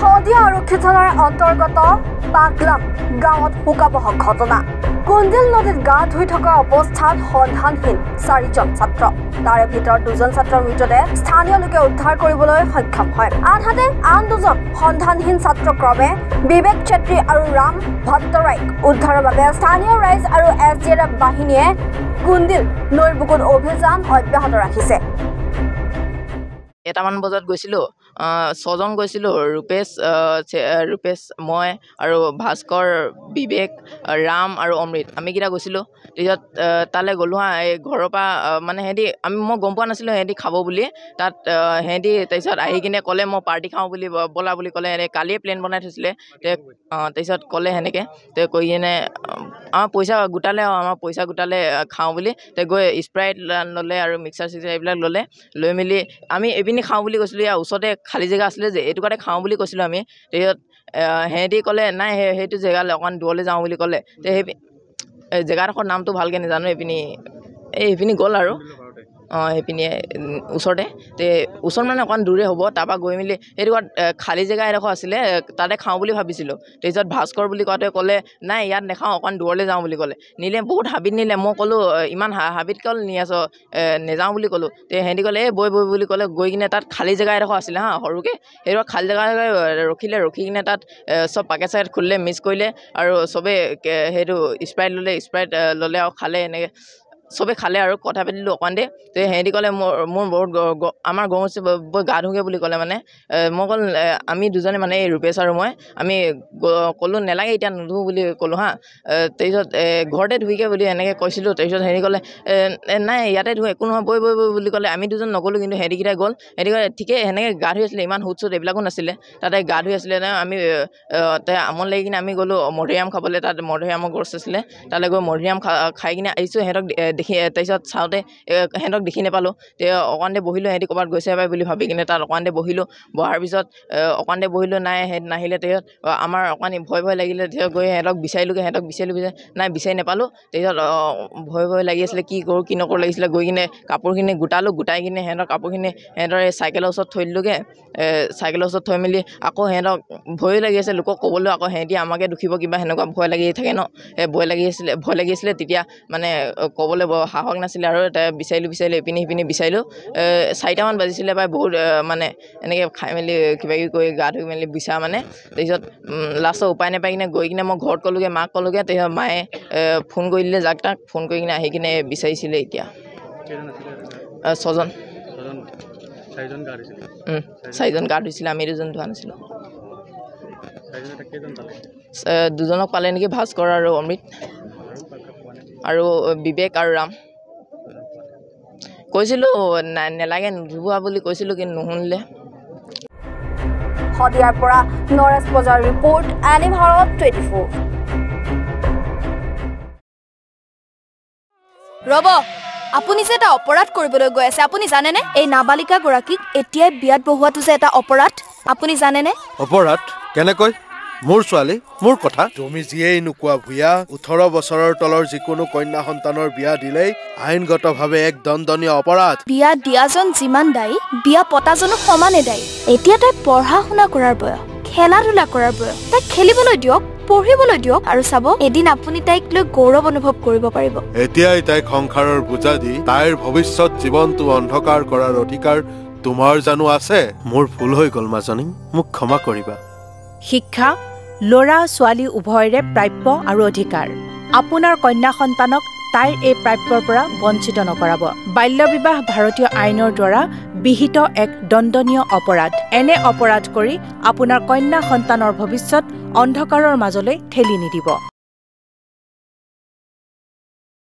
শদিয়া আৰক্ষী থানাৰ অন্তৰ্গত পাগলাম গাঁৱত শোকাবহ ঘটনা। কুন্দিল নদীত গা ধুই থকা অৱস্থাত সন্ধানহীন 4জন ছাত্ৰ। তাৰে ভিতৰত 2জন ছাত্ৰৰ মৃতদেহ স্থানীয় লোকে উদ্ধাৰ কৰিবলৈ সক্ষম হয়। আনহাতে আন 2জন সন্ধানহীন ছাত্ৰ ক্ৰমে বিবেক চেত্ৰী আৰু ৰাম ভট্টৰাইক উদ্ধাৰৰ বাবে স্থানীয় ৰাইজ আৰু SDF বাহিনীয়ে কুন্দিল নৈৰ বুকুত অভিযান অব্যাহত ৰাখিছে। এটামান বজাত গৈছিলোঁ, 6জন গৈছিলোঁ, ৰূপেশ মই আৰু ভাস্কৰ, বিবেক, ৰাম আৰু অমৃত, আমি কেইটা গৈছিলোঁ। তাৰপিছত তালৈ গ'লোঁ হা, এই ঘৰৰ পৰা মানে মই গম পোৱা নাছিলোঁ সিহঁতি খাব বুলি। তাত সিহঁতি তাৰপিছত আহি কিনে ক'লে মই পাৰ্টি খাওঁ বুলি ব'লা বুলি ক'লে। কালিয়ে প্লেন বনাই থৈছিলে। তাৰপিছত ক'লে সেনেকৈ কৈ কিনে আমাৰ পইচা গোটালে খাওঁ বুলি। গৈ স্প্ৰাইট ল'লে আৰু মিক্সাৰ এইবিলাক লৈ মেলি আমি এপিনি খাওঁ বুলি কৈছিলোঁ। ইয়াৰ ওচৰতে খালী জেগা আছিলে যে, এইটো কাৰণে খাওঁ বুলি কৈছিলোঁ আমি। তাৰপিছত সিহঁতি ক'লে নাই সেইটো জেগালৈ অকণমান দূৰলৈ যাওঁ বুলি ক'লে। সেই জেগাডোখৰ নামটো ভালকৈ নাজানো। এইপিনি গ'ল আৰু সেইপিনিয়ে ওচৰতে ওচৰত মানে অকণমান দূৰে হ'ব। তাৰপৰা গৈ মেলি সেইটো খালী জেগা এডোখৰ আছিলে, তাতে খাওঁ বুলি ভাবিছিলোঁ। তাৰপিছত ভাস্কৰ বুলি কোৱাটোৱে ক'লে নাই ইয়াত নাখাওঁ, অকণমান দূৰলৈ যাওঁ বুলি ক'লে। নিলে বহুত হাবিত নিলে। মই ক'লোঁ ইমান হাবিত ক'ল নি আছ, নেযাওঁ বুলি ক'লোঁ। সিহঁতি ক'লে বৈ বুলি ক'লে। গৈ কিনে তাত খালী জেগা এডোখৰ আছিলে হা, সৰুকৈ। সেইটো খালী জেগা ৰখি কিনে তাত চব পেকেট খুলিলে, মিক্স কৰিলে আৰু চবেই সেইটো স্প্ৰাইট ল'লে আৰু খালে। এনেকৈ চবেই খালে আৰু কথা পাতিলোঁ অকণমান দেৰি। সিহঁতি ক'লে মোৰ বহুত আমাৰ গৰু গা ধুগে বুলি ক'লে। মানে মই ক'লোঁ আমি দুজনে মানে এই ৰূপেশ আৰু মই আমি ক'লোঁ নেলাগে এতিয়া নুধো বুলি ক'লোঁ হা। তাৰপিছত ঘৰতে ধুইকে বুলি এনেকৈ কৈছিলোঁ। তাৰপিছত সিহঁতি ক'লে নাই ইয়াতে ধুই একো নহয় বৈ বুলি ক'লে। আমি দুজন নগ'লোঁ, কিন্তু সিহঁতিকেইটা গ'ল। সিহঁতি ক'লে ঠিকেই সেনেকৈ গা ধুই আছিলে, ইমান সুট এইবিলাকো নাছিলে। তাতে গা ধুই আছিলে আমি আমন লাগি কিনে আমি গ'লোঁ মধুৰিআম খাবলৈ। তাত মধুৰিআমৰ গছ আছিলে, তালৈ গৈ মধুৰিআম খাই কিনে আহিছোঁ। সিহঁতক দেখি তাৰপিছত চাওঁতে সিহঁতক দেখি নাপালোঁ। অকণমান দেৰি বহিলোঁ, সিহঁতি ক'ৰবাত গৈছে পাই বুলি ভাবি কিনে তাত অকণমান দেৰি বহিলোঁ। বহাৰ পিছত অকণমান দেৰি বহিলোঁ, নাই সিহঁতি নাহিলে। তাৰপিছত আমাৰ অকণমান ভয় লাগিলে। তাৰপিছত গৈ সিহঁতক বিচাৰিলোঁ, নাই বিচাৰি নাপালোঁ। তাৰপিছত ভয় লাগি আছিলে, কি কৰোঁ কি নকৰোঁ লাগিছিলে। গৈ কিনে কাপোৰখিনি গোটাই কিনে সিহঁতৰ কাপোৰখিনি সিহঁতৰ এই চাইকেলৰ ওচৰত থৈ দিলোঁগৈ। চাইকেলৰ ওচৰত থৈ মেলি আকৌ সিহঁতক ভয়ো লাগি আছে লোকক ক'বলৈ, আকৌ সিহঁতি আমাকে দুখিব কিবা সেনেকুৱা ভয় লাগি থাকে ন। ভয় লাগি আছিলে তেতিয়া মানে ক'বলৈ বৰ সাহস নাছিলে আৰু বিচাৰিলোঁ ইপিনি সিপিনি বিচাৰিলোঁ। 4টামান বাজিছিলে প্ৰায়, বহুত মানে এনেকৈ খাই মেলি কিবাকিবি কৰি গা ধুই মেলি বিচাৰ মানে। তাৰপিছত লাষ্টত উপায় নাপাই কিনে গৈ কিনে মই ঘৰত ক'লোঁগৈ, মাক ক'লোঁগৈ। তাৰপিছত মায়ে ফোন কৰি দিলে যাক তাক, ফোন কৰি কিনে আহি কিনে বিচাৰিছিলে। এতিয়া 6জন 4জন গা ধুইছিলে, আমি 2জন ধোৱা নাছিলোঁ। 2জনক পালে নেকি, ভাস্কৰ আৰু অমৃত আৰু বিবেক আৰু ৰাম। কৈছিলোঁ নেলাগে নুধুবা বুলি কৈছিলোঁ, কিন্তু নুশুনিলে। শদিয়াৰ পৰা নৰেশ বজাৰ ৰিপৰ্ট, এনি ভাৰত 24। ৰ'ব, আপুনি যে এটা অপৰাধ কৰিবলৈ গৈ আছে, আপুনি জানেনে? এই নাবালিকাগৰাকীক এতিয়াই বিয়াত বহোৱাটো যে এটা অপৰাধ, আপুনি জানেনে? অপৰাধ কেনেকৈ? মোৰ ছোৱালী, মোৰ কথা। তুমি যিয়েই নোকোৱা ভূঞা, 18 বছৰৰ তলৰ যিকোনো কন্যা সন্তানৰ বিয়া দিলেই আইনগতভাৱে এক দণ্ডনীয় অপৰাধ। বিয়া দিয়াজন যিমান দায়ী, বিয়া পতাজনো সমানে দায়ী। এতিয়া তাই পঢ়া শুনা কৰাৰ বয়স, খেলা ধূলা কৰাৰ বয়স। তাইক খেলিবলৈ দিয়ক, পঢ়িবলৈ দিয়ক, আৰু চাব এদিন আপুনি তাইক লৈ গৌৰৱ অনুভৱ কৰিব পাৰিব। এতিয়াই তাইক সংসাৰৰ বোজা দি তাইৰ ভৱিষ্যত জীৱনটো অন্ধকাৰ কৰাৰ অধিকাৰ তোমাৰ জানো আছে? মোৰ ভুল হৈ গ'ল মাজনী, মোক ক্ষমা কৰিবা। শিক্ষা ল'ৰা ছোৱালী উভয়ৰে প্ৰাপ্য আৰু অধিকাৰ। আপোনাৰ কন্যা সন্তানক তাইৰ এই প্ৰাপ্যৰ পৰা বঞ্চিত নকৰাব। বাল্য বিবাহ ভাৰতীয় আইনৰ দ্বাৰা বিহিত এক দণ্ডনীয় অপৰাধ। এনে অপৰাধ কৰি আপোনাৰ কন্যা সন্তানৰ ভৱিষ্যত অন্ধকাৰৰ মাজলৈ ঠেলি নিদিব।